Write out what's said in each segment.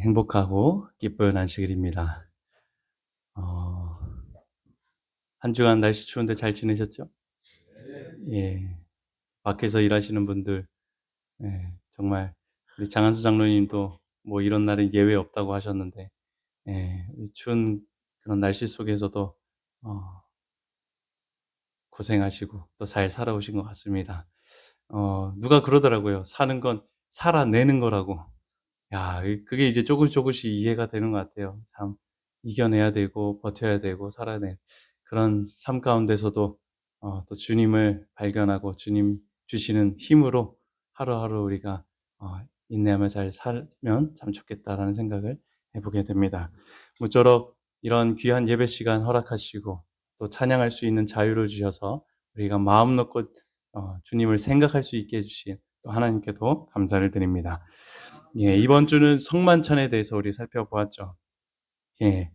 행복하고 기쁜 안식일입니다. 어, 한 주간 날씨 추운데 잘 지내셨죠? 예, 밖에서 일하시는 분들, 정말 우리 장한수 장로님도 뭐 이런 날은 예외 없다고 하셨는데, 이 추운 그런 날씨 속에서도 어, 고생하시고 또 잘 살아오신 것 같습니다. 누가 그러더라고요. 사는 건 살아내는 거라고. 야, 그게 이제 조금씩 조금씩 이해가 되는 것 같아요. 참 이겨내야 되고 버텨야 되고 살아내 그런 삶 가운데서도 또 주님을 발견하고 주님 주시는 힘으로 하루하루 우리가 인내하며 잘 살면 참 좋겠다라는 생각을 해 보게 됩니다. 모쪼록 이런 귀한 예배 시간 허락하시고 또 찬양할 수 있는 자유를 주셔서 우리가 마음 놓고 주님을 생각할 수 있게 해 주신 또 하나님께도 감사를 드립니다. 예, 이번 주는 성만찬에 대해서 우리 살펴보았죠. 예.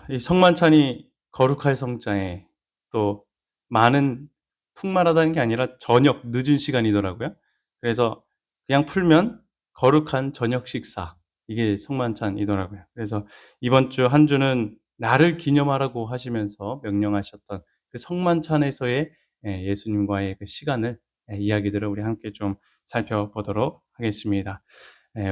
이 성만찬이 거룩할 성자에 또 많은 풍만하다는 게 아니라 저녁 늦은 시간이더라고요. 그래서 그냥 풀면 거룩한 저녁 식사, 이게 성만찬이더라고요. 그래서 이번 주 한 주는 나를 기념하라고 하시면서 명령하셨던 그 성만찬에서의 예수님과의 그 시간을 이야기들을 우리 함께 좀 살펴보도록 하겠습니다.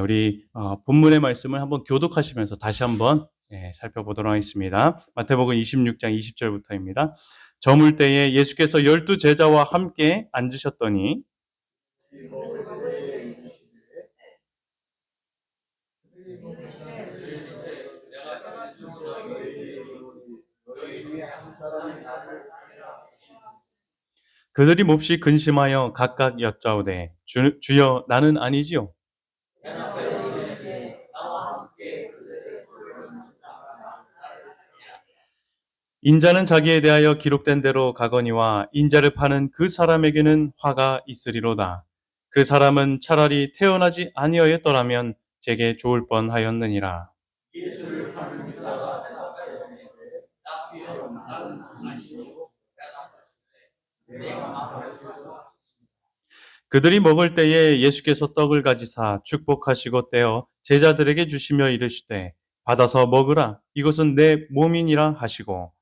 우리 본문의 말씀을 한번 교독하시면서 다시 한번 살펴보도록 하겠습니다. 마태복음 26장 20절부터입니다. 저물 때에 예수께서 12 제자와 함께 앉으셨더니 그들이 몹시 근심하여 각각 여짜오되 주여 나는 아니지요. 인자는 자기에 대하여 기록된 대로 가거니와 인자를 파는 그 사람에게는 화가 있으리로다. 그 사람은 차라리 태어나지 아니하였더라면 제게 좋을 뻔하였느니라. 그들이 먹을 때에 예수께서 떡을 가지사 축복하시고 떼어 제자들에게 주시며 이르시되 받아서 먹으라 이것은 내 몸이니라 하시고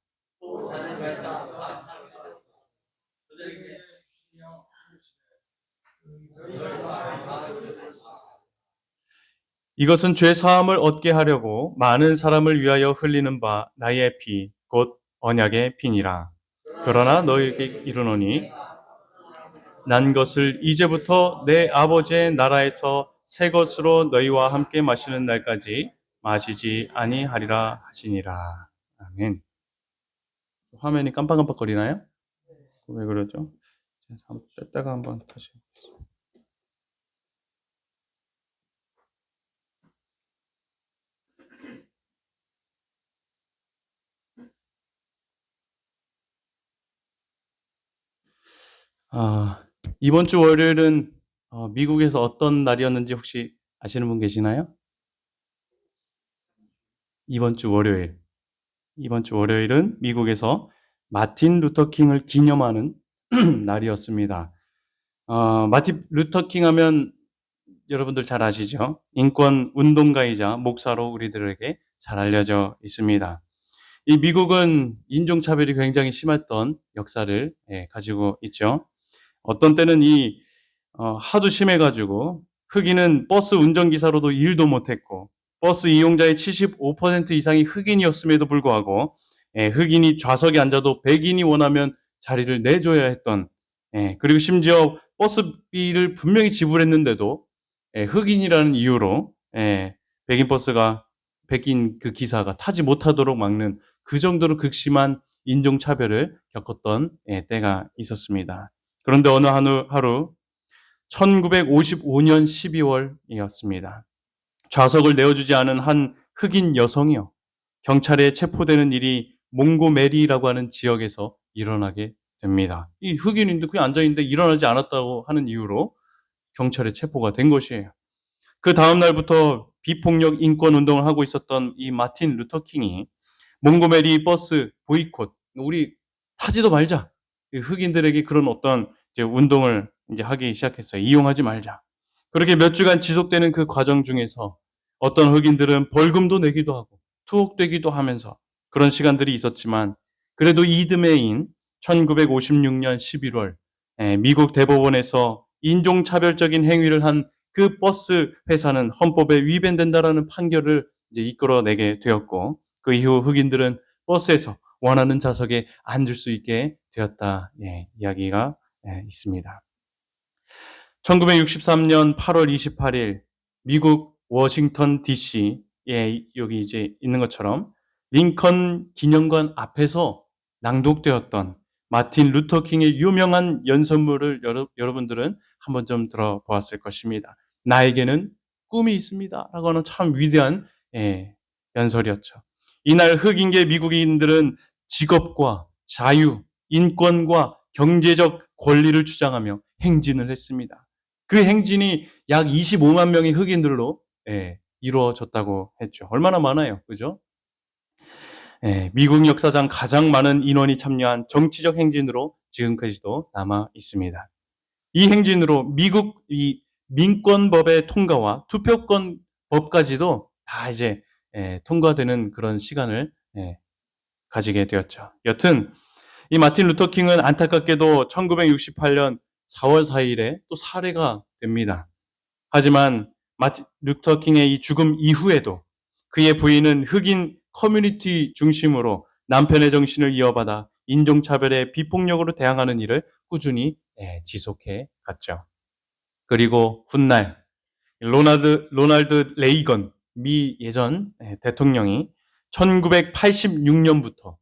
이것은 죄 사함을 얻게 하려고 많은 사람을 위하여 흘리는 바 나의 피 곧 언약의 피니라. 그러나 너희에게 이르노니 난 것을 이제부터 내 아버지의 나라에서 새 것으로 너희와 함께 마시는 날까지 마시지 아니하리라 하시니라. 아멘. 화면이 깜빡깜빡거리나요? 왜 그러죠? 제가 한번 뺐다가 한번 다시 해보겠습니다. 이번 주 월요일은 미국에서 어떤 날이었는지 혹시 아시는 분 계시나요? 이번 주 월요일. 이번 주 월요일은 미국에서 마틴 루터 킹을 기념하는 날이었습니다. 마틴 루터 킹 하면 여러분들 잘 아시죠? 인권 운동가이자 목사로 우리들에게 잘 알려져 있습니다. 이 미국은 인종차별이 굉장히 심했던 역사를 가지고 있죠. 어떤 때는 하도 심해가지고 흑인은 버스 운전기사로도 일도 못했고 버스 이용자의 75% 이상이 흑인이었음에도 불구하고 흑인이 좌석에 앉아도 백인이 원하면 자리를 내줘야 했던 그리고 심지어 버스비를 분명히 지불했는데도 흑인이라는 이유로 백인 버스가 백인 그 기사가 타지 못하도록 막는 그 정도로 극심한 인종차별을 겪었던 때가 있었습니다. 그런데 어느 하루 1955년 12월이었습니다. 좌석을 내어주지 않은 한 흑인 여성이요. 경찰에 체포되는 일이 몽고메리라고 하는 지역에서 일어나게 됩니다. 이 흑인인데 그냥 앉아있는데 일어나지 않았다고 하는 이유로 경찰에 체포가 된 것이에요. 그 다음 날부터 비폭력 인권 운동을 하고 있었던 이 마틴 루터 킹이 몽고메리 버스 보이콧, 우리 타지도 말자. 흑인들에게 그런 어떤 이제 운동을 이제 하기 시작했어요. 이용하지 말자. 그렇게 몇 주간 지속되는 그 과정 중에서 어떤 흑인들은 벌금도 내기도 하고 투옥되기도 하면서 그런 시간들이 있었지만 그래도 이듬해인 1956년 11월 미국 대법원에서 인종차별적인 행위를 한 그 버스 회사는 헌법에 위반된다라는 판결을 이제 이끌어내게 되었고 그 이후 흑인들은 버스에서 원하는 좌석에 앉을 수 있게 되었다. 이야기가 있습니다. 1963년 8월 28일 미국 워싱턴 DC에 여기 이제 있는 것처럼 링컨 기념관 앞에서 낭독되었던 마틴 루터 킹의 유명한 연설문을 여러분들은 한번 좀 들어보았을 것입니다. 나에게는 꿈이 있습니다. 라고 하는 참 위대한 연설이었죠. 이날 흑인계 미국인들은 직업과 자유, 인권과 경제적 권리를 주장하며 행진을 했습니다. 그 행진이 약 25만 명의 흑인들로 이루어졌다고 했죠. 얼마나 많아요. 그죠? 미국 역사상 가장 많은 인원이 참여한 정치적 행진으로 지금까지도 남아 있습니다. 이 행진으로 미국 이 민권법의 통과와 투표권 법까지도 다 이제 통과되는 그런 시간을 가지게 되었죠. 여튼 이 마틴 루터 킹은 안타깝게도 1968년 4월 4일에 또 살해가 됩니다. 하지만 마틴 루터 킹의 이 죽음 이후에도 그의 부인은 흑인 커뮤니티 중심으로 남편의 정신을 이어받아 인종차별에 비폭력으로 대항하는 일을 꾸준히 지속해 갔죠. 그리고 훗날 로널드 레이건 미 예전 대통령이 1986년부터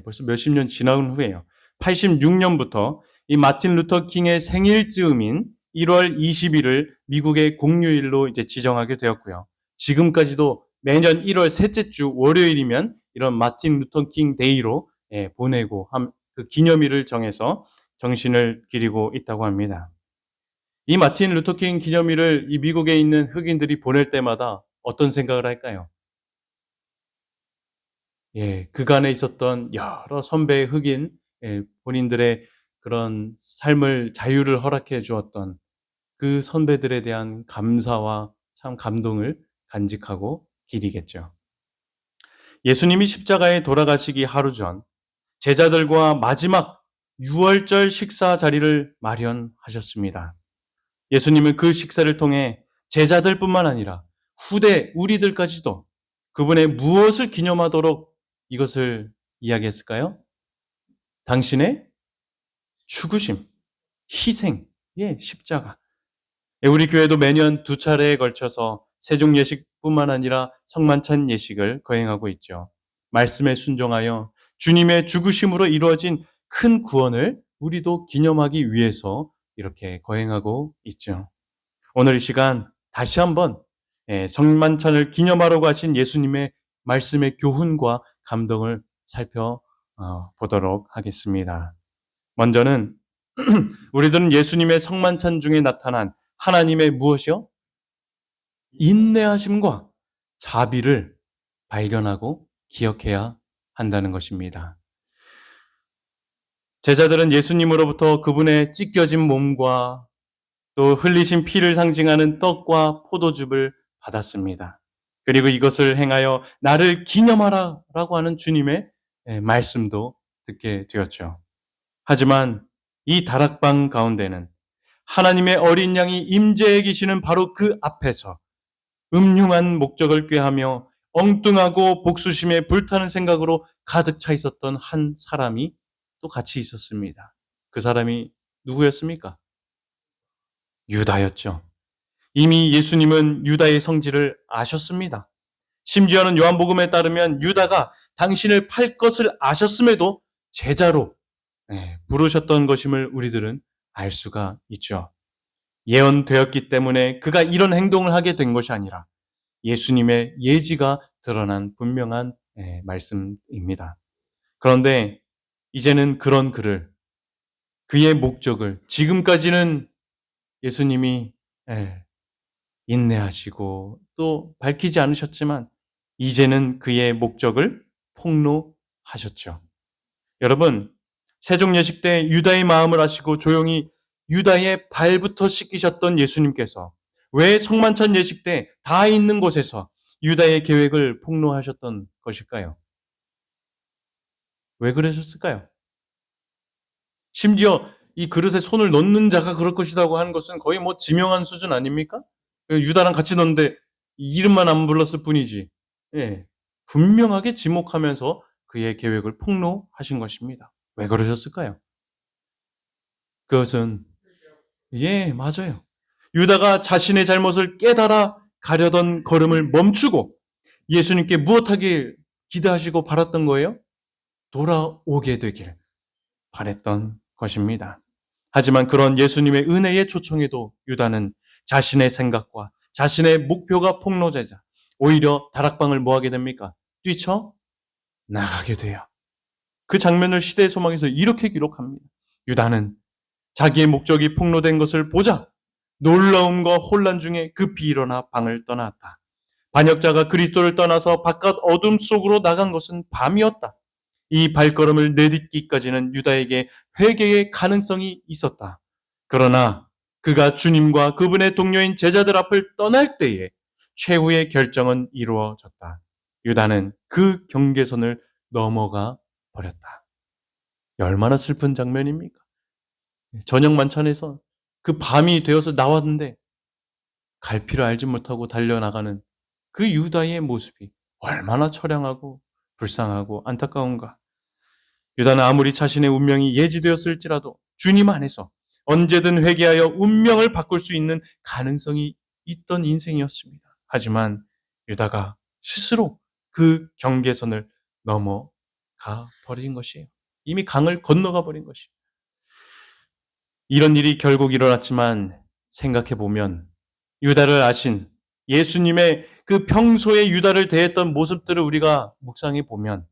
벌써 몇십 년 지난 후에요. 86년부터 이 마틴 루터 킹의 생일즈음인 1월 20일을 미국의 공휴일로 이제 지정하게 되었고요. 지금까지도 매년 1월 셋째 주 월요일이면 이런 마틴 루터 킹 데이로 보내고 그 기념일을 정해서 정신을 기리고 있다고 합니다. 이 마틴 루터 킹 기념일을 이 미국에 있는 흑인들이 보낼 때마다 어떤 생각을 할까요? 그간에 있었던 여러 선배의 흑인 본인들의 그런 삶을 자유를 허락해 주었던 그 선배들에 대한 감사와 참 감동을 간직하고 기리겠죠. 예수님이 십자가에 돌아가시기 하루 전 제자들과 마지막 유월절 식사 자리를 마련하셨습니다. 예수님은 그 식사를 통해 제자들뿐만 아니라 후대 우리들까지도 그분의 무엇을 기념하도록 이것을 이야기했을까요? 당신의 죽으심, 희생, 십자가. 우리 교회도 매년 2차례에 걸쳐서 세종 예식뿐만 아니라 성만찬 예식을 거행하고 있죠. 말씀에 순종하여 주님의 죽으심으로 이루어진 큰 구원을 우리도 기념하기 위해서 이렇게 거행하고 있죠. 오늘 이 시간 다시 한번 성만찬을 기념하러 가신 예수님의 말씀의 교훈과 감동을 살펴보도록 하겠습니다. 먼저는 우리들은 예수님의 성만찬 중에 나타난 하나님의 무엇이요? 인내하심과 자비를 발견하고 기억해야 한다는 것입니다. 제자들은 예수님으로부터 그분의 찢겨진 몸과 또 흘리신 피를 상징하는 떡과 포도즙을 받았습니다. 그리고 이것을 행하여 나를 기념하라 라고 하는 주님의 말씀도 듣게 되었죠. 하지만 이 다락방 가운데는 하나님의 어린 양이 임재해 계시는 바로 그 앞에서 음흉한 목적을 꾀하며 엉뚱하고 복수심에 불타는 생각으로 가득 차 있었던 한 사람이 또 같이 있었습니다. 그 사람이 누구였습니까? 유다였죠. 이미 예수님은 유다의 성질을 아셨습니다. 심지어는 요한복음에 따르면 유다가 당신을 팔 것을 아셨음에도 제자로 부르셨던 것임을 우리들은 알 수가 있죠. 예언되었기 때문에 그가 이런 행동을 하게 된 것이 아니라 예수님의 예지가 드러난 분명한 말씀입니다. 그런데 이제는 그런 그의 목적을 지금까지는 예수님이 인내하시고 또 밝히지 않으셨지만 이제는 그의 목적을 폭로하셨죠. 여러분, 세종 예식 때 유다의 마음을 아시고 조용히 유다의 발부터 씻기셨던 예수님께서 왜 성만찬 예식 때 다 있는 곳에서 유다의 계획을 폭로하셨던 것일까요? 왜 그러셨을까요? 심지어 이 그릇에 손을 넣는 자가 그럴 것이라고 하는 것은 거의 뭐 지명한 수준 아닙니까? 유다랑 같이 넣는데 이름만 안 불렀을 뿐이지. 예. 분명하게 지목하면서 그의 계획을 폭로하신 것입니다. 왜 그러셨을까요? 그것은 예, 맞아요. 유다가 자신의 잘못을 깨달아 가려던 걸음을 멈추고 예수님께 무엇하길 기대하시고 바랐던 거예요? 돌아오게 되길 바랬던 것입니다. 하지만 그런 예수님의 은혜의 초청에도 유다는 자신의 생각과 자신의 목표가 폭로되자 오히려 다락방을 뭐하게 됩니까? 뛰쳐 나가게 돼요. 그 장면을 시대의 소망에서 이렇게 기록합니다. 유다는 자기의 목적이 폭로된 것을 보자 놀라움과 혼란 중에 급히 일어나 방을 떠났다. 반역자가 그리스도를 떠나서 바깥 어둠 속으로 나간 것은 밤이었다. 이 발걸음을 내딛기까지는 유다에게 회개의 가능성이 있었다. 그러나 그가 주님과 그분의 동료인 제자들 앞을 떠날 때에 최후의 결정은 이루어졌다. 유다는 그 경계선을 넘어가 버렸다. 얼마나 슬픈 장면입니까? 저녁 만찬에서 그 밤이 되어서 나왔는데 갈피를 알지 못하고 달려나가는 그 유다의 모습이 얼마나 처량하고 불쌍하고 안타까운가. 유다는 아무리 자신의 운명이 예지되었을지라도 주님 안에서 언제든 회개하여 운명을 바꿀 수 있는 가능성이 있던 인생이었습니다. 하지만 유다가 스스로 그 경계선을 넘어가 버린 것이에요. 이미 강을 건너가 버린 것이에요. 이런 일이 결국 일어났지만 생각해 보면 유다를 아신 예수님의 그 평소에 유다를 대했던 모습들을 우리가 묵상해 보면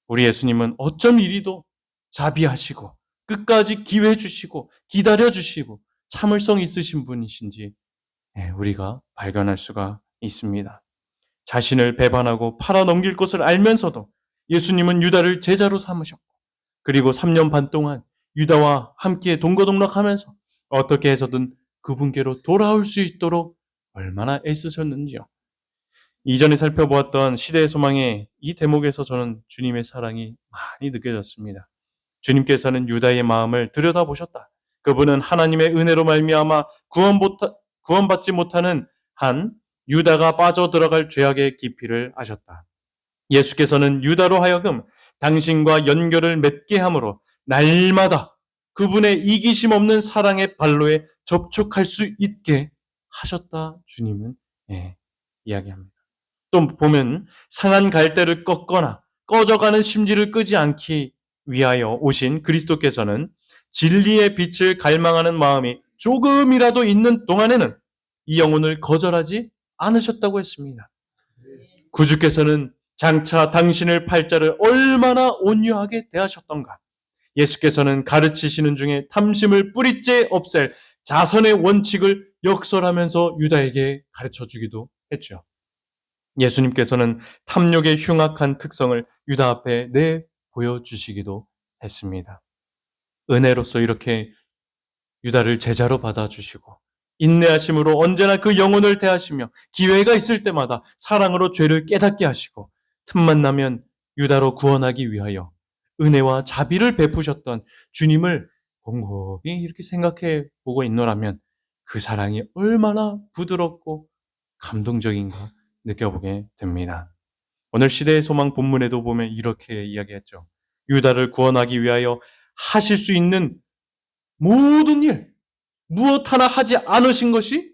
우리 예수님은 어쩜 이리도 자비하시고 끝까지 기회 주시고 기다려 주시고 참을성 있으신 분이신지 우리가 발견할 수가 있습니다. 자신을 배반하고 팔아넘길 것을 알면서도 예수님은 유다를 제자로 삼으셨고 그리고 3년 반 동안 유다와 함께 동거동락하면서 어떻게 해서든 그분께로 돌아올 수 있도록 얼마나 애쓰셨는지요. 이전에 살펴보았던 시대의 소망의 이 대목에서 저는 주님의 사랑이 많이 느껴졌습니다. 주님께서는 유다의 마음을 들여다보셨다. 그분은 하나님의 은혜로 말미암아 구원받지 못하는 한 유다가 빠져들어갈 죄악의 깊이를 아셨다. 예수께서는 유다로 하여금 당신과 연결을 맺게 함으로 날마다 그분의 이기심 없는 사랑의 발로에 접촉할 수 있게 하셨다. 주님은 이야기합니다. 또 보면 상한 갈대를 꺾거나 꺼져가는 심지를 끄지 않기 위하여 오신 그리스도께서는 진리의 빛을 갈망하는 마음이 조금이라도 있는 동안에는 이 영혼을 거절하지 않으셨다고 했습니다. 구주께서는 장차 당신의 팔자를 얼마나 온유하게 대하셨던가. 예수께서는 가르치시는 중에 탐심을 뿌리째 없앨 자선의 원칙을 역설하면서 유다에게 가르쳐 주기도 했죠. 예수님께서는 탐욕의 흉악한 특성을 유다 앞에 보여주시기도 했습니다. 은혜로서 이렇게 유다를 제자로 받아주시고 인내하심으로 언제나 그 영혼을 대하시며 기회가 있을 때마다 사랑으로 죄를 깨닫게 하시고 틈만 나면 유다로 구원하기 위하여 은혜와 자비를 베푸셨던 주님을 곰곰이 이렇게 생각해 보고 있노라면 그 사랑이 얼마나 부드럽고 감동적인가 느껴보게 됩니다. 오늘 시대의 소망 본문에도 보면 이렇게 이야기했죠. 유다를 구원하기 위하여 하실 수 있는 모든 일, 무엇 하나 하지 않으신 것이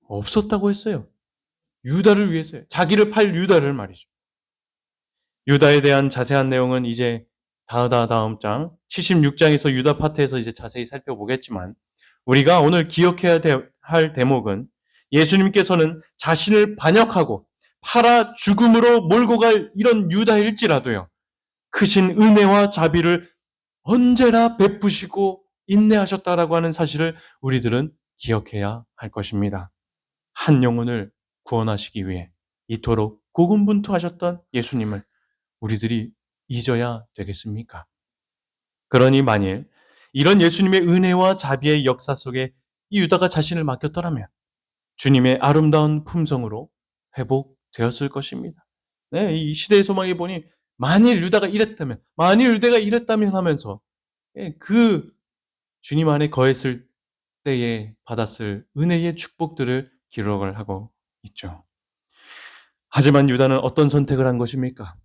없었다고 했어요. 유다를 위해서요. 자기를 팔 유다를 말이죠. 유다에 대한 자세한 내용은 이제 다음 장 76장에서 유다 파트에서 이제 자세히 살펴보겠지만 우리가 오늘 기억해야 할 대목은 예수님께서는 자신을 반역하고 팔아 죽음으로 몰고 갈 이런 유다일지라도요. 크신 은혜와 자비를 언제나 베푸시고 인내하셨다라고 하는 사실을 우리들은 기억해야 할 것입니다. 한 영혼을 구원하시기 위해 이토록 고군분투하셨던 예수님을 우리들이 잊어야 되겠습니까? 그러니 만일 이런 예수님의 은혜와 자비의 역사 속에 이 유다가 자신을 맡겼더라면 주님의 아름다운 품성으로 회복 되었을 것입니다. 네, 이 시대의 소망에 보니 만일 유다가 이랬다면, 만일 유대가 이랬다면 하면서 예, 그 주님 안에 거했을 때에 받았을 은혜의 축복들을 기록을 하고 있죠. 하지만 유다는 어떤 선택을 한 것입니까?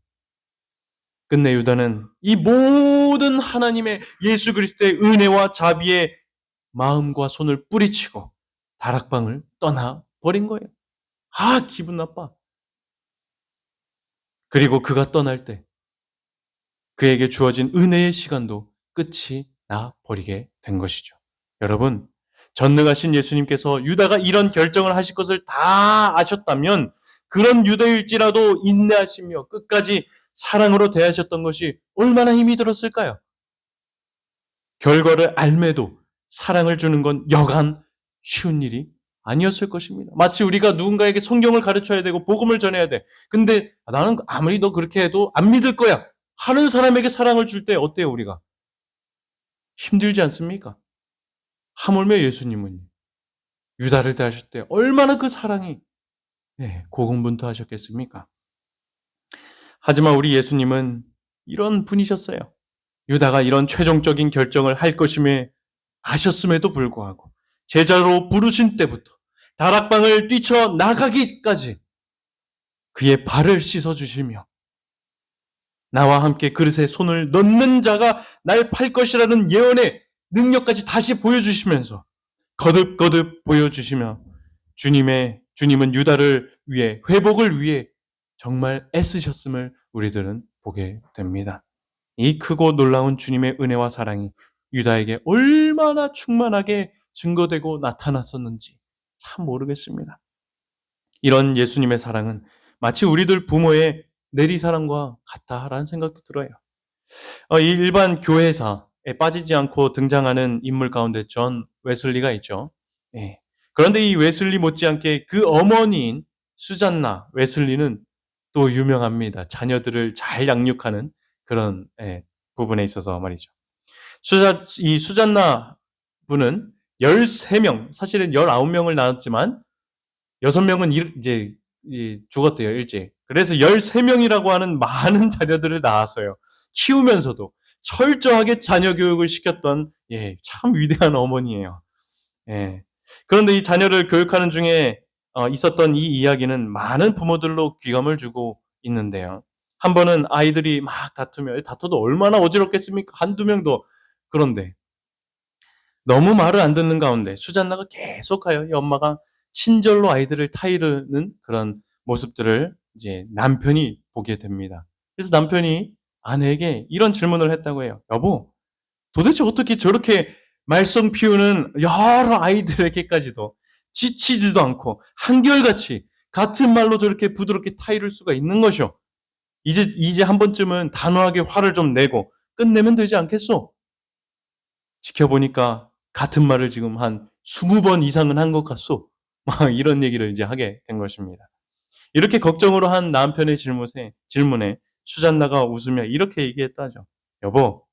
끝내 유다는 이 모든 하나님의 예수 그리스도의 은혜와 자비의 마음과 손을 뿌리치고 다락방을 떠나 버린 거예요. 아, 기분 나빠. 그리고 그가 떠날 때 그에게 주어진 은혜의 시간도 끝이 나 버리게 된 것이죠. 여러분, 전능하신 예수님께서 유다가 이런 결정을 하실 것을 다 아셨다면 그런 유다일지라도 인내하시며 끝까지 사랑으로 대하셨던 것이 얼마나 힘이 들었을까요? 결과를 알매도 사랑을 주는 건 여간 쉬운 일이 아니었을 것입니다. 마치 우리가 누군가에게 성경을 가르쳐야 되고 복음을 전해야 돼. 근데 나는 아무리 너 그렇게 해도 안 믿을 거야 하는 사람에게 사랑을 줄 때 어때요, 우리가? 힘들지 않습니까? 하물며 예수님은 유다를 대하실 때 얼마나 그 사랑이 고군분투하셨겠습니까? 하지만 우리 예수님은 이런 분이셨어요. 유다가 이런 최종적인 결정을 할 것임에 아셨음에도 불구하고 제자로 부르신 때부터 다락방을 뛰쳐나가기까지 그의 발을 씻어주시며 나와 함께 그릇에 손을 넣는 자가 날 팔 것이라는 예언의 능력까지 다시 보여주시면서 거듭거듭 보여주시며 주님은 유다를 위해 회복을 위해 정말 애쓰셨음을 우리들은 보게 됩니다. 이 크고 놀라운 주님의 은혜와 사랑이 유다에게 얼마나 충만하게 증거되고 나타났었는지 참 모르겠습니다. 이런 예수님의 사랑은 마치 우리들 부모의 내리사랑과 같다라는 생각도 들어요. 이 일반 교회사에 빠지지 않고 등장하는 인물 가운데 존 웨슬리가 있죠. 예. 그런데 이 웨슬리 못지않게 그 어머니인 수잔나 웨슬리는 또 유명합니다. 자녀들을 잘 양육하는 그런 부분에 있어서 말이죠. 이 수잔나 분은 13명, 사실은 19명을 낳았지만 6명은 이제 죽었대요, 일찍. 그래서 13명이라고 하는 많은 자녀들을 낳았어요. 키우면서도 철저하게 자녀 교육을 시켰던 참 위대한 어머니예요. 예. 그런데 이 자녀를 교육하는 중에 있었던 이 이야기는 많은 부모들로 귀감을 주고 있는데요. 한 번은 아이들이 막 다퉈도 얼마나 어지럽겠습니까? 한두 명도. 그런데 너무 말을 안 듣는 가운데 수잔나가 계속하여 이 엄마가 친절로 아이들을 타이르는 그런 모습들을 이제 남편이 보게 됩니다. 그래서 남편이 아내에게 이런 질문을 했다고 해요. 여보, 도대체 어떻게 저렇게 말썽 피우는 여러 아이들에게까지도 지치지도 않고 한결같이 같은 말로 저렇게 부드럽게 타이를 수가 있는 것이오. 이제 한 번쯤은 단호하게 화를 좀 내고 끝내면 되지 않겠소? 지켜보니까 같은 말을 지금 한 20번 이상은 한 것 같소. 막 이런 얘기를 이제 하게 된 것입니다. 이렇게 걱정으로 한 남편의 질문에 수잔나가 웃으며 이렇게 얘기했다죠. 여보,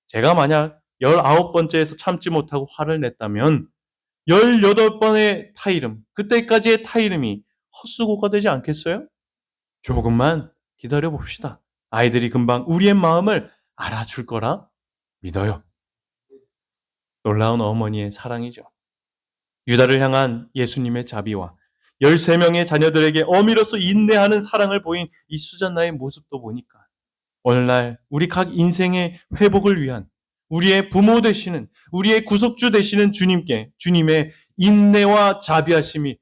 제가 만약 19번째에서 참지 못하고 화를 냈다면 18번의 타이름, 그때까지의 타이름이 헛수고가 되지 않겠어요? 조금만 기다려 봅시다. 아이들이 금방 우리의 마음을 알아줄 거라 믿어요. 놀라운 어머니의 사랑이죠. 유다를 향한 예수님의 자비와 13명의 자녀들에게 어미로서 인내하는 사랑을 보인 이 수잔나의 모습도 보니까 오늘날 우리 각 인생의 회복을 위한 우리의 부모 되시는 우리의 구속주 되시는 주님의 인내와 자비하심이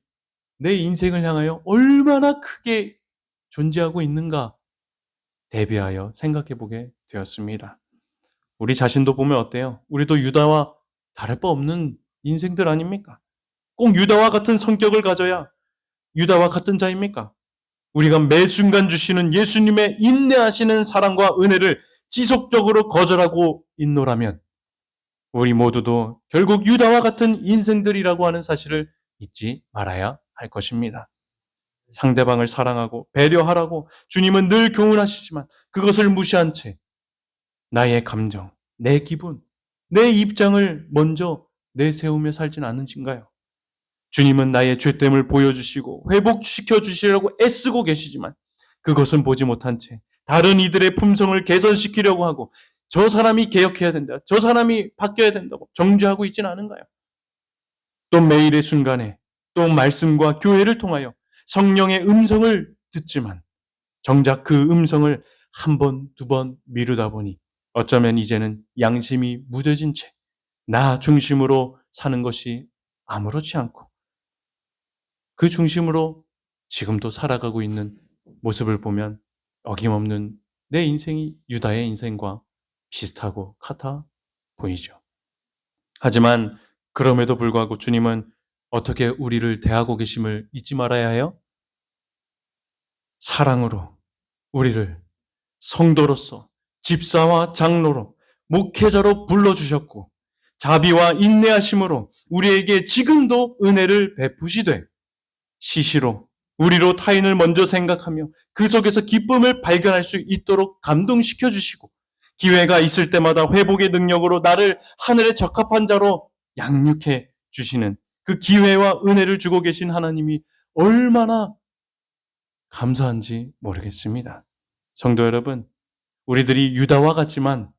내 인생을 향하여 얼마나 크게 존재하고 있는가 대비하여 생각해 보게 되었습니다. 우리 자신도 보면 어때요? 우리도 유다와 다를 바 없는 인생들 아닙니까? 꼭 유다와 같은 성격을 가져야 유다와 같은 자입니까? 우리가 매 순간 주시는 예수님의 인내하시는 사랑과 은혜를 지속적으로 거절하고 있노라면 우리 모두도 결국 유다와 같은 인생들이라고 하는 사실을 잊지 말아야 할 것입니다. 상대방을 사랑하고 배려하라고 주님은 늘 교훈하시지만 그것을 무시한 채 나의 감정, 내 기분, 내 입장을 먼저 내세우며 살진 않으신가요? 주님은 나의 죄됨을 보여주시고 회복시켜 주시려고 애쓰고 계시지만 그것은 보지 못한 채 다른 이들의 품성을 개선시키려고 하고 저 사람이 개혁해야 된다, 저 사람이 바뀌어야 된다고 정죄하고 있지는 않은가요? 또 매일의 순간에 또 말씀과 교회를 통하여 성령의 음성을 듣지만 정작 그 음성을 한 번, 두 번 미루다 보니 어쩌면 이제는 양심이 무뎌진 채 나 중심으로 사는 것이 아무렇지 않고 그 중심으로 지금도 살아가고 있는 모습을 보면 어김없는 내 인생이 유다의 인생과 비슷하고 같아 보이죠. 하지만 그럼에도 불구하고 주님은 어떻게 우리를 대하고 계심을 잊지 말아야 해요? 사랑으로 우리를 성도로서 집사와 장로로 목회자로 불러주셨고 자비와 인내하심으로 우리에게 지금도 은혜를 베푸시되 시시로 우리로 타인을 먼저 생각하며 그 속에서 기쁨을 발견할 수 있도록 감동시켜 주시고 기회가 있을 때마다 회복의 능력으로 나를 하늘에 적합한 자로 양육해 주시는 그 기회와 은혜를 주고 계신 하나님이 얼마나 감사한지 모르겠습니다. 성도 여러분, 우리들이 유다와 같지만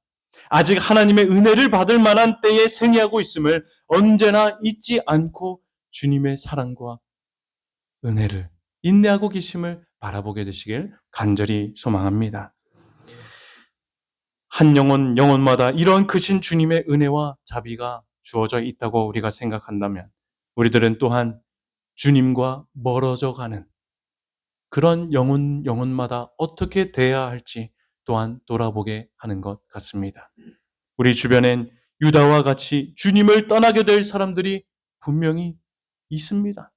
아직 하나님의 은혜를 받을 만한 때에 생애하고 있음을 언제나 잊지 않고 주님의 사랑과 은혜를 인내하고 계심을 바라보게 되시길 간절히 소망합니다. 한 영혼마다 이러한 크신 주님의 은혜와 자비가 주어져 있다고 우리가 생각한다면 우리들은 또한 주님과 멀어져 가는 그런 영혼마다 어떻게 대해야 할지 또한 돌아보게 하는 것 같습니다. 우리 주변엔 유다와 같이 주님을 떠나게 될 사람들이 분명히 있습니다.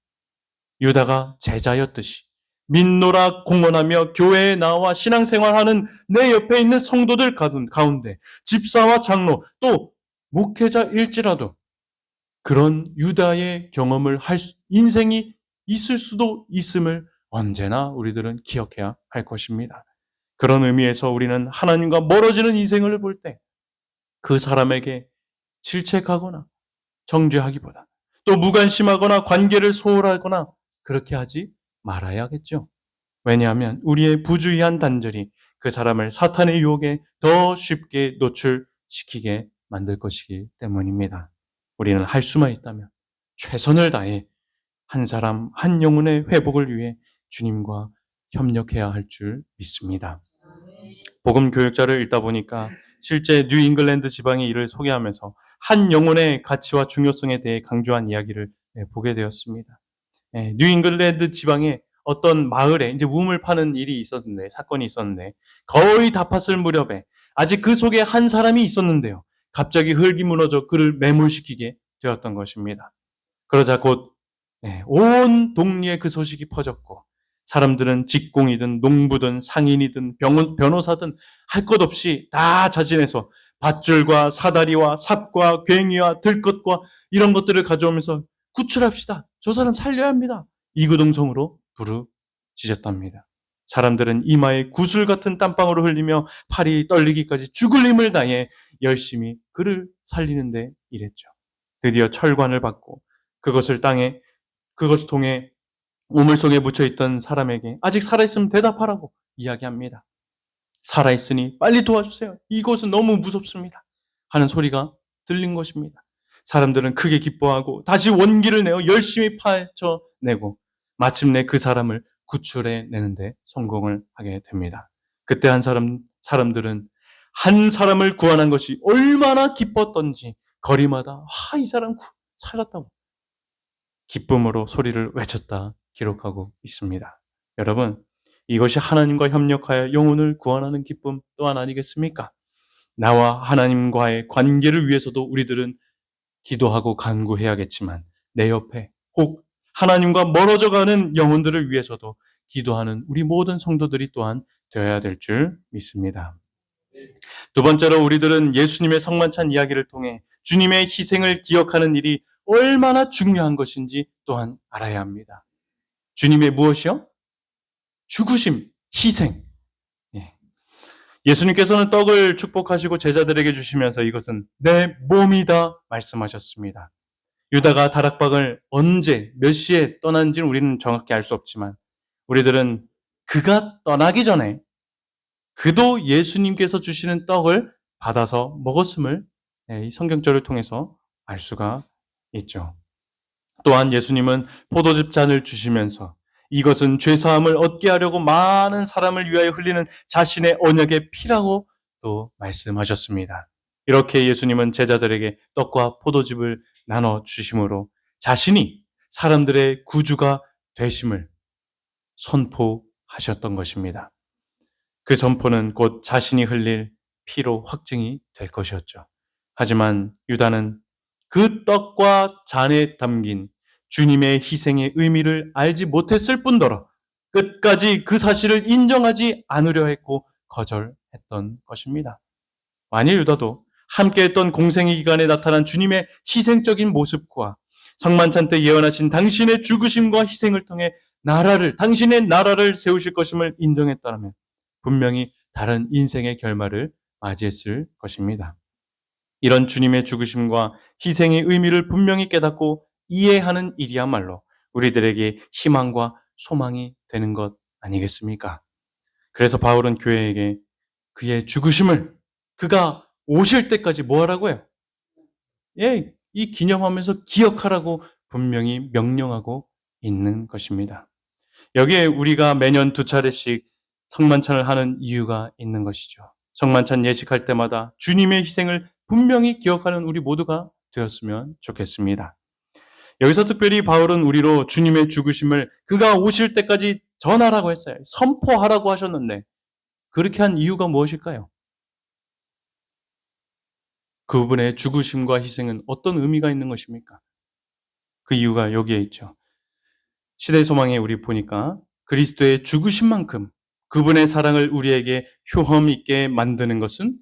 유다가 제자였듯이 민노라 공언하며 교회에 나와 신앙생활하는 내 옆에 있는 성도들 가운데 집사와 장로 또 목회자일지라도 그런 유다의 경험을 할 인생이 있을 수도 있음을 언제나 우리들은 기억해야 할 것입니다. 그런 의미에서 우리는 하나님과 멀어지는 인생을 볼 때 그 사람에게 질책하거나 정죄하기보다 또 무관심하거나 관계를 소홀하거나 그렇게 하지 말아야겠죠. 왜냐하면 우리의 부주의한 단절이 그 사람을 사탄의 유혹에 더 쉽게 노출시키게 만들 것이기 때문입니다. 우리는 할 수만 있다면 최선을 다해 한 사람 한 영혼의 회복을 위해 주님과 협력해야 할 줄 믿습니다. 복음 교육자를 읽다 보니까 실제 뉴 잉글랜드 지방의 일을 소개하면서 한 영혼의 가치와 중요성에 대해 강조한 이야기를 보게 되었습니다. 뉴 잉글랜드 지방의 어떤 마을에 이제 우물 파는 일이 있었는데, 사건이 있었는데, 거의 다 팠을 무렵에 아직 그 속에 한 사람이 있었는데요. 갑자기 흙이 무너져 그를 매몰시키게 되었던 것입니다. 그러자 곧 온 동리에 그 소식이 퍼졌고, 사람들은 직공이든 농부든 상인이든 변호사든 할 것 없이 다 자진해서 밧줄과 사다리와 삽과 괭이와 들것과 이런 것들을 가져오면서 구출합시다. 저 사람 살려야 합니다. 이구동성으로 부르짖었답니다. 사람들은 이마에 구슬 같은 땀방울을 흘리며 팔이 떨리기까지 죽을 힘을 다해 열심히 그를 살리는데 일했죠. 드디어 철관을 받고 그것을 통해 우물 속에 묻혀있던 사람에게 아직 살아있으면 대답하라고 이야기합니다. 살아있으니 빨리 도와주세요. 이곳은 너무 무섭습니다. 하는 소리가 들린 것입니다. 사람들은 크게 기뻐하고 다시 원기를 내어 열심히 파헤쳐내고 마침내 그 사람을 구출해내는데 성공을 하게 됩니다. 그때 사람들은 한 사람을 구원한 것이 얼마나 기뻤던지 거리마다 이 사람 살았다고 기쁨으로 소리를 외쳤다 기록하고 있습니다. 여러분, 이것이 하나님과 협력하여 영혼을 구원하는 기쁨 또한 아니겠습니까? 나와 하나님과의 관계를 위해서도 우리들은 기도하고 간구해야겠지만 내 옆에 혹 하나님과 멀어져가는 영혼들을 위해서도 기도하는 우리 모든 성도들이 또한 되어야 될 줄 믿습니다. 두 번째로 우리들은 예수님의 성만찬 이야기를 통해 주님의 희생을 기억하는 일이 얼마나 중요한 것인지 또한 알아야 합니다. 주님의 무엇이요? 죽으심, 희생. 예수님께서는 떡을 축복하시고 제자들에게 주시면서 이것은 내 몸이다 말씀하셨습니다. 유다가 다락방을 언제 몇 시에 떠난지는 우리는 정확히 알 수 없지만 우리들은 그가 떠나기 전에 그도 예수님께서 주시는 떡을 받아서 먹었음을 이 성경절을 통해서 알 수가 있죠. 또한 예수님은 포도즙 잔을 주시면서 이것은 죄사함을 얻게 하려고 많은 사람을 위하여 흘리는 자신의 언약의 피라고 또 말씀하셨습니다. 이렇게 예수님은 제자들에게 떡과 포도즙을 나눠 주심으로 자신이 사람들의 구주가 되심을 선포하셨던 것입니다. 그 선포는 곧 자신이 흘릴 피로 확증이 될 것이었죠. 하지만 유다는 그 떡과 잔에 담긴 주님의 희생의 의미를 알지 못했을 뿐더러 끝까지 그 사실을 인정하지 않으려 했고 거절했던 것입니다. 만일 유다도 함께했던 공생의 기간에 나타난 주님의 희생적인 모습과 성만찬 때 예언하신 당신의 죽으심과 희생을 통해 당신의 나라를 세우실 것임을 인정했다면 분명히 다른 인생의 결말을 맞이했을 것입니다. 이런 주님의 죽으심과 희생의 의미를 분명히 깨닫고 이해하는 일이야말로 우리들에게 희망과 소망이 되는 것 아니겠습니까? 그래서 바울은 교회에게 그의 죽으심을 그가 오실 때까지 뭐 하라고요? 예, 이 기념하면서 기억하라고 분명히 명령하고 있는 것입니다. 여기에 우리가 매년 2차례씩 성만찬을 하는 이유가 있는 것이죠. 성만찬 예식할 때마다 주님의 희생을 분명히 기억하는 우리 모두가 되었으면 좋겠습니다. 여기서 특별히 바울은 우리로 주님의 죽으심을 그가 오실 때까지 전하라고 했어요. 선포하라고 하셨는데 그렇게 한 이유가 무엇일까요? 그분의 죽으심과 희생은 어떤 의미가 있는 것입니까? 그 이유가 여기에 있죠. 시대 소망에 우리 보니까 그리스도의 죽으심만큼 그분의 사랑을 우리에게 효험 있게 만드는 것은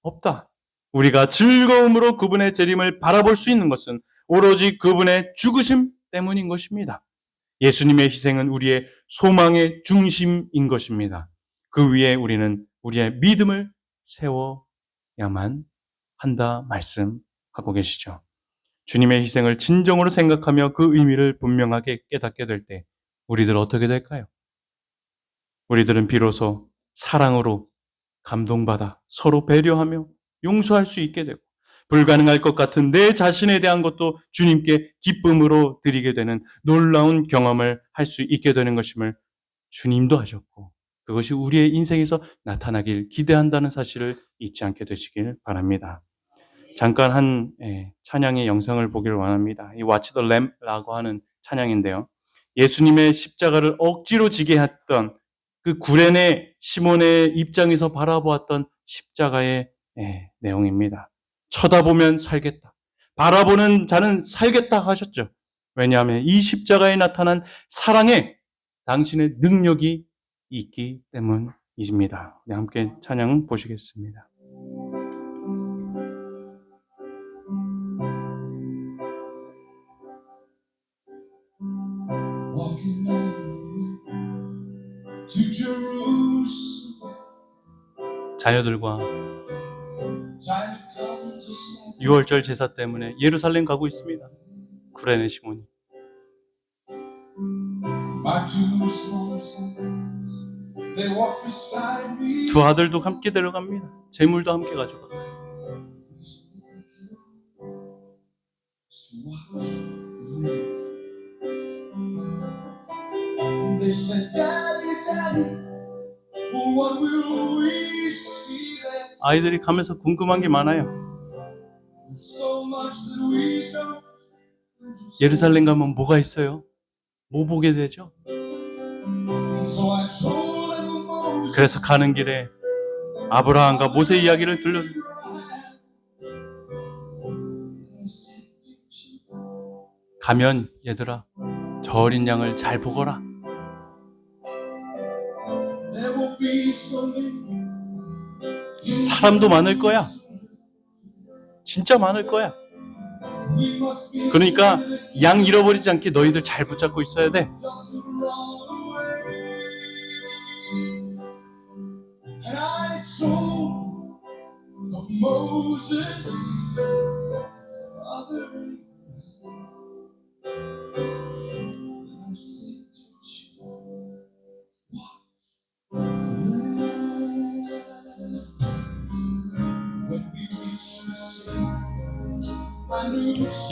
없다. 우리가 즐거움으로 그분의 재림을 바라볼 수 있는 것은 오로지 그분의 죽으심 때문인 것입니다. 예수님의 희생은 우리의 소망의 중심인 것입니다. 그 위에 우리는 우리의 믿음을 세워야만 한다 말씀하고 계시죠. 주님의 희생을 진정으로 생각하며 그 의미를 분명하게 깨닫게 될 때 우리들 어떻게 될까요? 우리들은 비로소 사랑으로 감동받아 서로 배려하며 용서할 수 있게 되고 불가능할 것 같은 내 자신에 대한 것도 주님께 기쁨으로 드리게 되는 놀라운 경험을 할 수 있게 되는 것임을 주님도 하셨고 그것이 우리의 인생에서 나타나길 기대한다는 사실을 잊지 않게 되시길 바랍니다. 잠깐 한 찬양의 영상을 보기를 원합니다. 이 Watch the Lamb라고 하는 찬양인데요. 예수님의 십자가를 억지로 지게 했던 그 구레네 시몬의 입장에서 바라보았던 십자가의 내용입니다. 쳐다보면 살겠다. 바라보는 자는 살겠다 하셨죠. 왜냐하면 이 십자가에 나타난 사랑에 당신의 능력이 있기 때문입니다. 함께 찬양 보시겠습니다. Walking on to Jerusalem. 자녀들과 6월절 제사 때문에 예루살렘 가고 있습니다. 구레네 시몬이. 두 아들도 함께 데려갑니다. 재물도 함께 가져가고. 아이들이 가면서 궁금한 게 많아요. 예루살렘 가면 뭐가 있어요? 뭐 보게 되죠? 그래서 가는 길에 아브라함과 모세 이야기를 들려줍니다. 가면 얘들아 저 어린 양을 잘 보거라. 사람도 많을 거야. 진짜 많을 거야. 그러니까 양 잃어버리지 않게 너희들 잘 붙잡고 있어야 돼.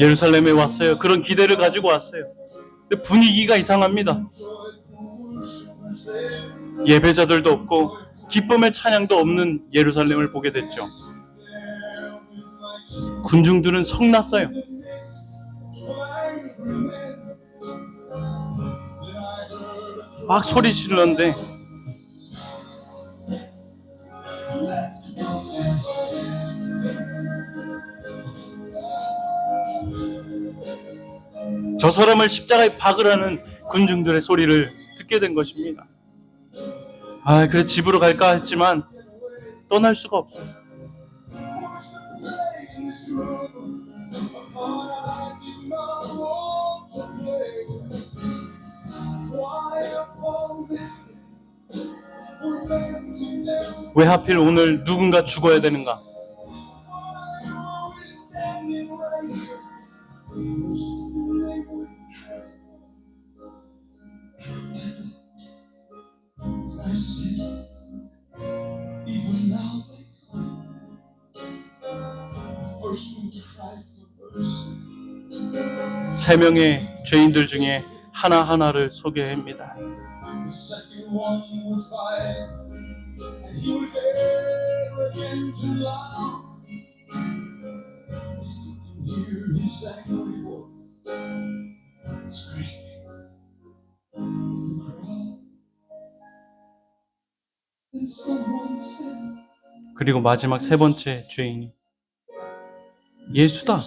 예루살렘에 왔어요. 그런 기대를 가지고 왔어요. 근데 분위기가 이상합니다. 예배자들도 없고 기쁨의 찬양도 없는 예루살렘을 보게 됐죠. 군중들은 성났어요. 막 소리 지르는데 저 사람을 십자가에 박으라는 군중들의 소리를 듣게 된 것입니다. 그래 집으로 갈까 했지만 떠날 수가 없어요. 왜 하필 오늘 누군가 죽어야 되는가? 세 명의 죄인들 중에 하나하나를 소개합니다. 그리고 마지막 세 번째 죄인이 예수다.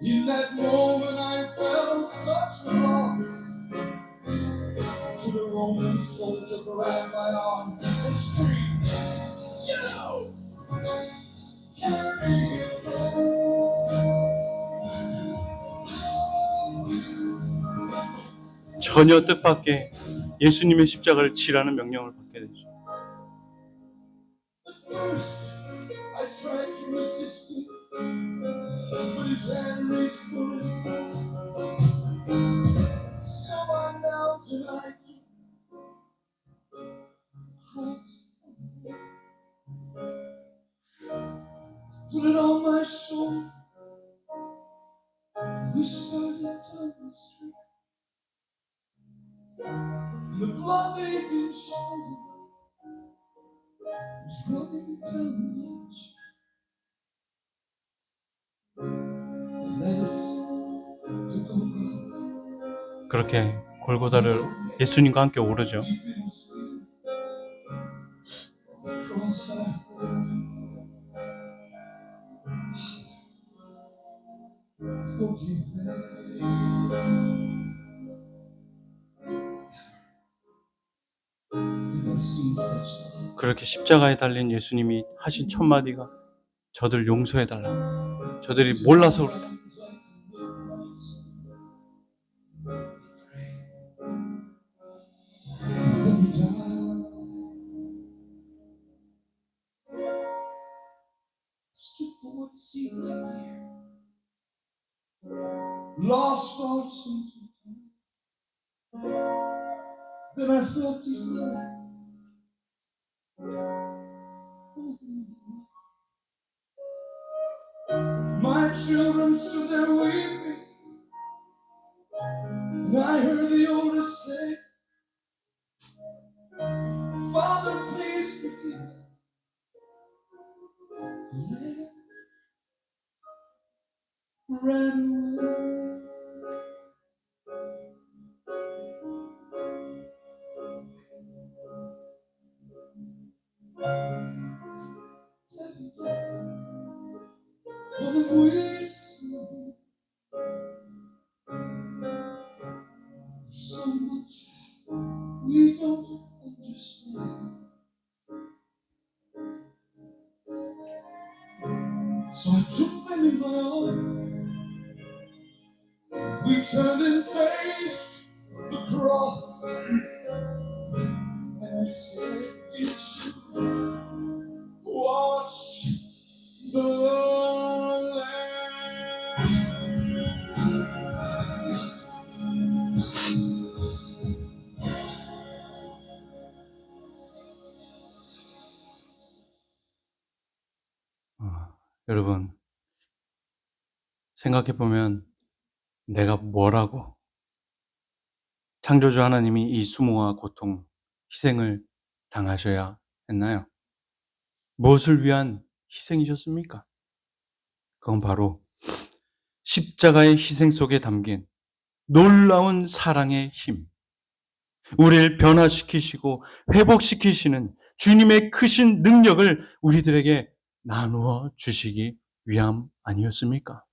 In that moment I felt such loss. To the Roman soldier grabbed my arm and screamed, "You! Carry his 전혀 뜻밖의 예수님의 십자가를 지라는 명령을 받게 되죠. Put it on my shoulder. We started down the street. And the blood that had been shed was running down my cheek. Let us to Golgotha. 그렇게 골고다를 예수님과 함께 오르죠. 그렇게 십자가에 달린 예수님이 하신 첫 마디가 저들 용서해달라. 저들이 몰라서 그러다. Lost all sense of time. Then I felt his love. My children stood there weeping, and I heard the oldest say, "Father, please forgive." Ran away. So I took them in my arms. We turned and faced the cross. And I said, did you watch the 여러분, 생각해보면 내가 뭐라고 창조주 하나님이 이 수모와 고통, 희생을 당하셔야 했나요? 무엇을 위한 희생이셨습니까? 그건 바로 십자가의 희생 속에 담긴 놀라운 사랑의 힘, 우리를 변화시키시고 회복시키시는 주님의 크신 능력을 우리들에게 나누어 주시기 위함 아니었습니까?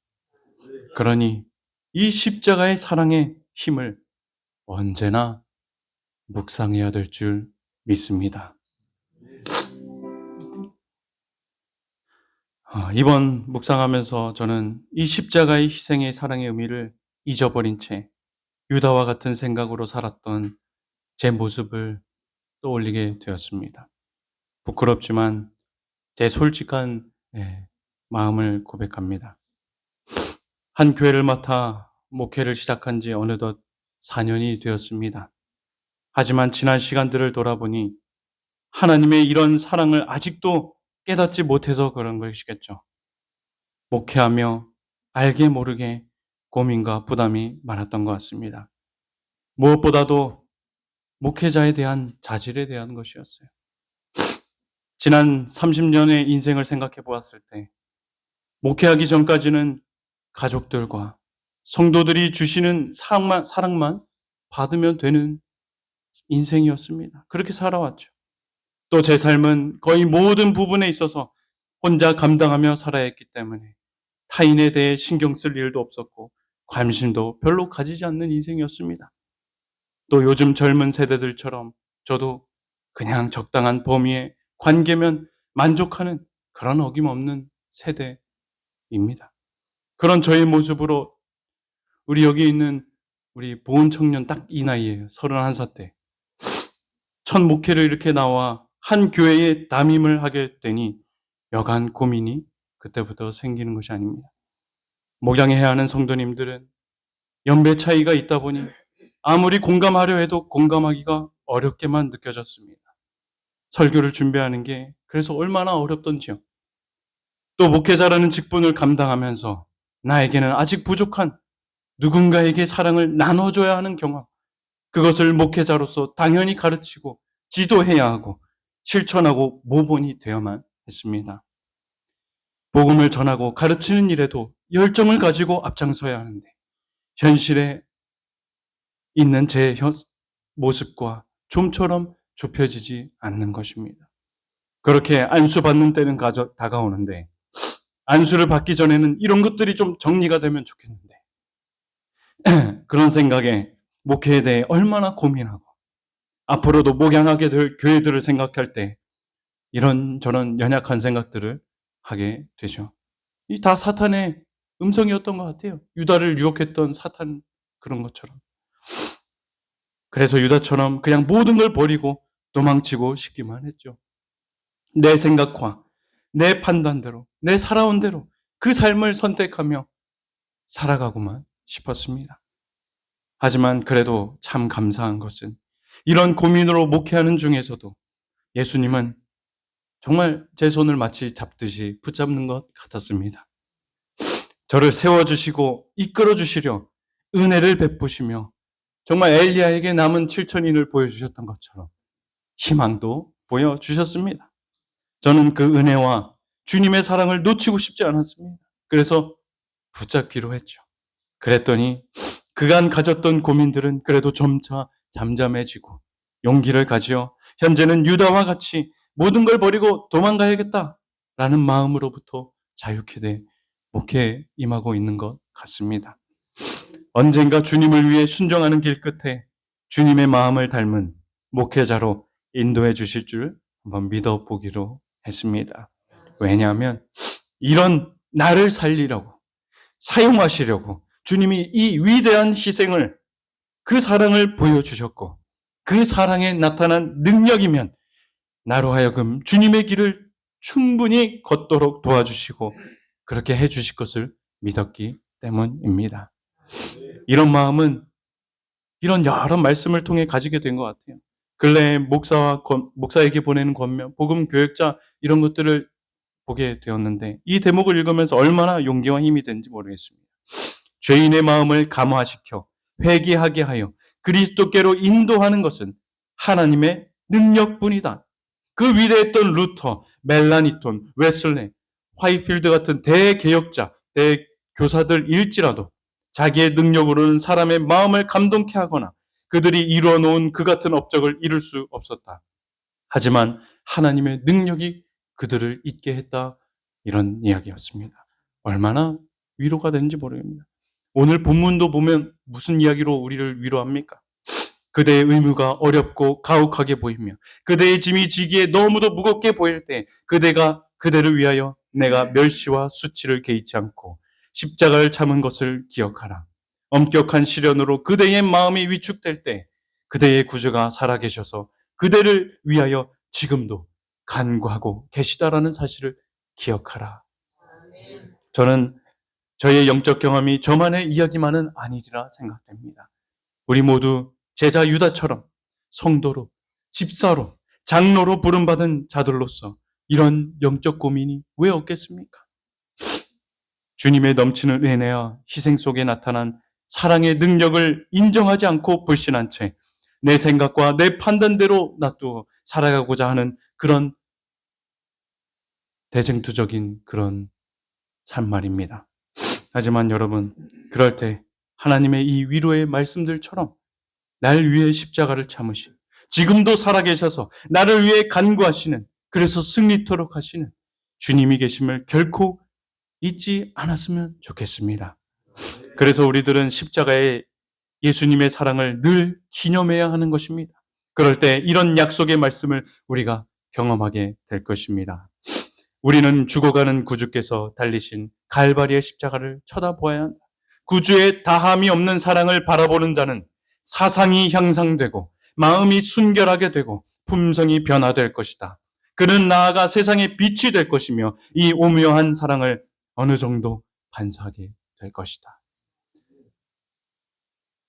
그러니 이 십자가의 사랑의 힘을 언제나 묵상해야 될 줄 믿습니다. 이번 묵상하면서 저는 이 십자가의 희생의 사랑의 의미를 잊어버린 채 유다와 같은 생각으로 살았던 제 모습을 떠올리게 되었습니다. 부끄럽지만 제 솔직한 마음을 고백합니다. 한 교회를 맡아 목회를 시작한 지 어느덧 4년이 되었습니다. 하지만 지난 시간들을 돌아보니 하나님의 이런 사랑을 아직도 깨닫지 못해서 그런 것이겠죠. 목회하며 알게 모르게 고민과 부담이 많았던 것 같습니다. 무엇보다도 목회자에 대한 자질에 대한 것이었어요. 지난 30년의 인생을 생각해 보았을 때 목회하기 전까지는 가족들과 성도들이 주시는 사랑만 받으면 되는 인생이었습니다. 그렇게 살아왔죠. 또 제 삶은 거의 모든 부분에 있어서 혼자 감당하며 살아야 했기 때문에 타인에 대해 신경 쓸 일도 없었고 관심도 별로 가지지 않는 인생이었습니다. 또 요즘 젊은 세대들처럼 저도 그냥 적당한 범위의 관계면 만족하는 그런 어김없는 세대입니다. 그런 저의 모습으로 우리 여기 있는 우리 보은 청년 딱 이 나이에요. 31살 때. 첫 목회를 이렇게 나와 한 교회에 담임을 하게 되니 여간 고민이 그때부터 생기는 것이 아닙니다. 목양해야 하는 성도님들은 연배 차이가 있다 보니 아무리 공감하려 해도 공감하기가 어렵게만 느껴졌습니다. 설교를 준비하는 게 그래서 얼마나 어렵던지요. 또 목회자라는 직분을 감당하면서 나에게는 아직 부족한 누군가에게 사랑을 나눠줘야 하는 경험, 그것을 목회자로서 당연히 가르치고 지도해야 하고 실천하고 모본이 되어야만 했습니다. 복음을 전하고 가르치는 일에도 열정을 가지고 앞장서야 하는데 현실에 있는 제 모습과 좀처럼 좁혀지지 않는 것입니다. 그렇게 안수받는 때는 다가오는데 안수를 받기 전에는 이런 것들이 좀 정리가 되면 좋겠는데 그런 생각에 목회에 대해 얼마나 고민하고 앞으로도 목양하게 될 교회들을 생각할 때 이런저런 연약한 생각들을 하게 되죠. 이 다 사탄의 음성이었던 것 같아요. 유다를 유혹했던 사탄 그런 것처럼. 그래서 유다처럼 그냥 모든 걸 버리고 도망치고 싶기만 했죠. 내 생각과 내 판단대로, 내 살아온 대로 그 삶을 선택하며 살아가고만 싶었습니다. 하지만 그래도 참 감사한 것은 이런 고민으로 목회하는 중에서도 예수님은 정말 제 손을 마치 잡듯이 붙잡는 것 같았습니다. 저를 세워주시고 이끌어주시려 은혜를 베푸시며 정말 엘리야에게 남은 7천인을 보여주셨던 것처럼 희망도 보여주셨습니다. 저는 그 은혜와 주님의 사랑을 놓치고 싶지 않았습니다. 그래서 붙잡기로 했죠. 그랬더니 그간 가졌던 고민들은 그래도 점차 잠잠해지고 용기를 가지어 현재는 유다와 같이 모든 걸 버리고 도망가야겠다라는 마음으로부터 자유케 돼 목회에 임하고 있는 것 같습니다. 언젠가 주님을 위해 순종하는 길 끝에 주님의 마음을 닮은 목회자로 인도해 주실 줄 한번 믿어보기로 했습니다. 왜냐하면 이런 나를 살리려고, 사용하시려고 주님이 이 위대한 희생을, 그 사랑을 보여주셨고, 그 사랑에 나타난 능력이면 나로 하여금 주님의 길을 충분히 걷도록 도와주시고 그렇게 해주실 것을 믿었기 때문입니다. 이런 마음은 이런 여러 말씀을 통해 가지게 된 것 같아요. 근래에 목사에게 보내는 권면, 복음 교역자 이런 것들을 보게 되었는데 이 대목을 읽으면서 얼마나 용기와 힘이 되는지 모르겠습니다. 죄인의 마음을 감화시켜 회개하게 하여 그리스도께로 인도하는 것은 하나님의 능력뿐이다. 그 위대했던 루터, 멜라니톤, 웨슬레, 화이필드 같은 대개혁자, 대교사들일지라도 자기의 능력으로는 사람의 마음을 감동케 하거나 그들이 이루어 놓은 그 같은 업적을 이룰 수 없었다. 하지만 하나님의 능력이 그들을 있게 했다. 이런 이야기였습니다. 얼마나 위로가 되는지 모릅니다. 오늘 본문도 보면 무슨 이야기로 우리를 위로합니까? 그대의 의무가 어렵고 가혹하게 보이며 그대의 짐이 지기에 너무도 무겁게 보일 때 그대를 위하여 내가 멸시와 수치를 개의치 않고 십자가를 참은 것을 기억하라. 엄격한 시련으로 그대의 마음이 위축될 때 그대의 구주가 살아계셔서 그대를 위하여 지금도 간구하고 계시다라는 사실을 기억하라. 저는 저의 영적 경험이 저만의 이야기만은 아니리라 생각됩니다. 우리 모두 제자 유다처럼 성도로, 집사로, 장로로 부름받은 자들로서 이런 영적 고민이 왜 없겠습니까? 주님의 넘치는 은혜와 희생 속에 나타난 사랑의 능력을 인정하지 않고 불신한 채 내 생각과 내 판단대로 놔두어 살아가고자 하는 그런 대쟁투적인 그런 삶 말입니다. 하지만 여러분, 그럴 때 하나님의 이 위로의 말씀들처럼 날 위해 십자가를 참으신, 지금도 살아계셔서 나를 위해 간구하시는, 그래서 승리토록 하시는 주님이 계심을 결코 잊지 않았으면 좋겠습니다. 그래서 우리들은 십자가의 예수님의 사랑을 늘 기념해야 하는 것입니다. 그럴 때 이런 약속의 말씀을 우리가 경험하게 될 것입니다. 우리는 죽어가는 구주께서 달리신 갈바리의 십자가를 쳐다보아야 한다. 구주의 다함이 없는 사랑을 바라보는 자는 사상이 향상되고 마음이 순결하게 되고 품성이 변화될 것이다. 그는 나아가 세상의 빛이 될 것이며 이 오묘한 사랑을 어느 정도 반사하게 될 것이다.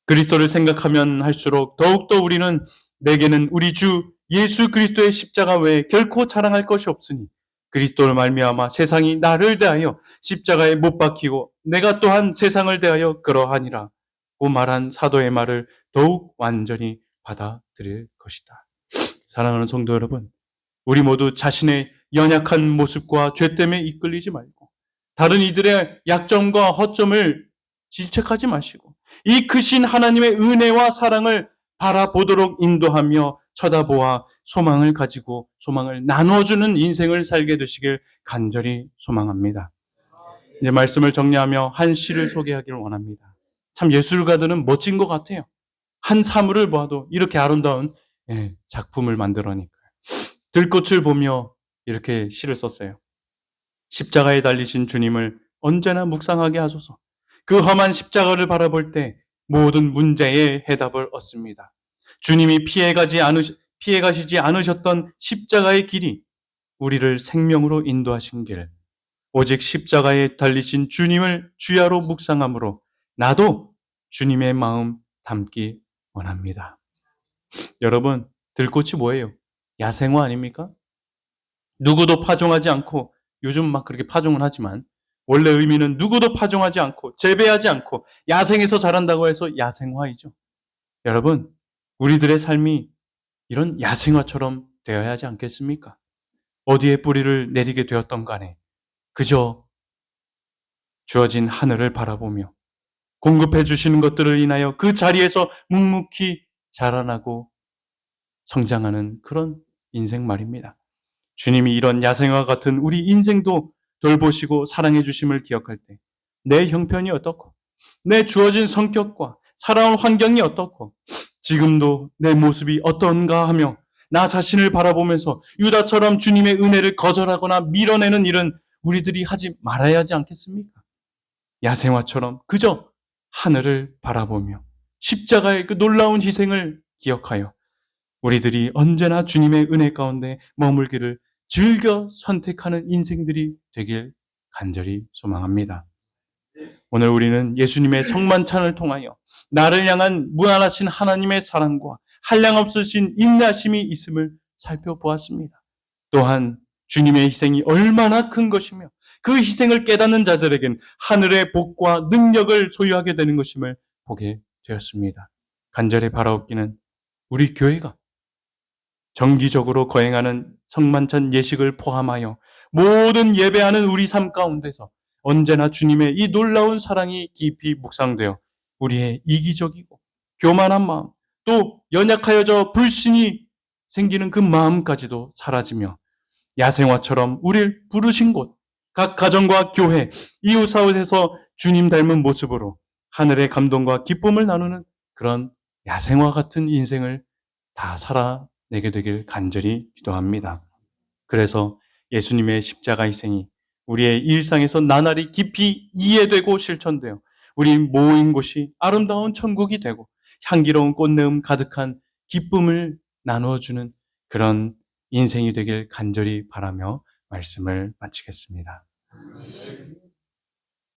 그리스도를 생각하면 할수록 더욱더 우리는 내게는 우리 주 예수 그리스도의 십자가 외에 결코 자랑할 것이 없으니 그리스도를 말미암아 세상이 나를 대하여 십자가에 못 박히고 내가 또한 세상을 대하여 그러하니라 고 말한 사도의 말을 더욱 완전히 받아들일 것이다. 사랑하는 성도 여러분, 우리 모두 자신의 연약한 모습과 죄 때문에 이끌리지 말고 다른 이들의 약점과 허점을 질책하지 마시고 이 크신 하나님의 은혜와 사랑을 바라보도록 인도하며 쳐다보아 소망을 가지고 소망을 나눠주는 인생을 살게 되시길 간절히 소망합니다. 이제 말씀을 정리하며 한 시를 소개하기를 원합니다. 참 예술가들은 멋진 것 같아요. 한 사물을 보아도 이렇게 아름다운 작품을 만들어내니까요. 들꽃을 보며 이렇게 시를 썼어요. 십자가에 달리신 주님을 언제나 묵상하게 하소서. 그 험한 십자가를 바라볼 때 모든 문제의 해답을 얻습니다. 주님이 피해가시지 않으셨던 십자가의 길이 우리를 생명으로 인도하신 길, 오직 십자가에 달리신 주님을 주야로 묵상함으로 나도 주님의 마음 담기 원합니다. 여러분, 들꽃이 뭐예요? 야생화 아닙니까? 누구도 파종하지 않고, 요즘 막 그렇게 파종을 하지만 원래 의미는 누구도 파종하지 않고 재배하지 않고 야생에서 자란다고 해서 야생화이죠. 여러분, 우리들의 삶이 이런 야생화처럼 되어야 하지 않겠습니까? 어디에 뿌리를 내리게 되었던 간에 그저 주어진 하늘을 바라보며 공급해 주시는 것들을 인하여 그 자리에서 묵묵히 자라나고 성장하는 그런 인생 말입니다. 주님이 이런 야생화 같은 우리 인생도 돌보시고 사랑해 주심을 기억할 때 내 형편이 어떻고 내 주어진 성격과 살아온 환경이 어떻고 지금도 내 모습이 어떤가 하며 나 자신을 바라보면서 유다처럼 주님의 은혜를 거절하거나 밀어내는 일은 우리들이 하지 말아야 하지 않겠습니까? 야생화처럼 그저 하늘을 바라보며 십자가의 그 놀라운 희생을 기억하여 우리들이 언제나 주님의 은혜 가운데 머물기를 즐겨 선택하는 인생들이 되길 간절히 소망합니다. 오늘 우리는 예수님의 성만찬을 통하여 나를 향한 무한하신 하나님의 사랑과 한량없으신 인내심이 있음을 살펴보았습니다. 또한 주님의 희생이 얼마나 큰 것이며 그 희생을 깨닫는 자들에겐 하늘의 복과 능력을 소유하게 되는 것임을 보게 되었습니다. 간절히 바라옵기는 우리 교회가 정기적으로 거행하는 성만찬 예식을 포함하여 모든 예배하는 우리 삶 가운데서 언제나 주님의 이 놀라운 사랑이 깊이 묵상되어 우리의 이기적이고 교만한 마음, 또 연약하여져 불신이 생기는 그 마음까지도 사라지며 야생화처럼 우리를 부르신 곳, 각 가정과 교회, 이웃사회에서 주님 닮은 모습으로 하늘의 감동과 기쁨을 나누는 그런 야생화 같은 인생을 다 살아내게 되길 간절히 기도합니다. 그래서 예수님의 십자가 희생이 우리의 일상에서 나날이 깊이 이해되고 실천되어 우리 모인 곳이 아름다운 천국이 되고 향기로운 꽃내음 가득한 기쁨을 나누어주는 그런 인생이 되길 간절히 바라며 말씀을 마치겠습니다.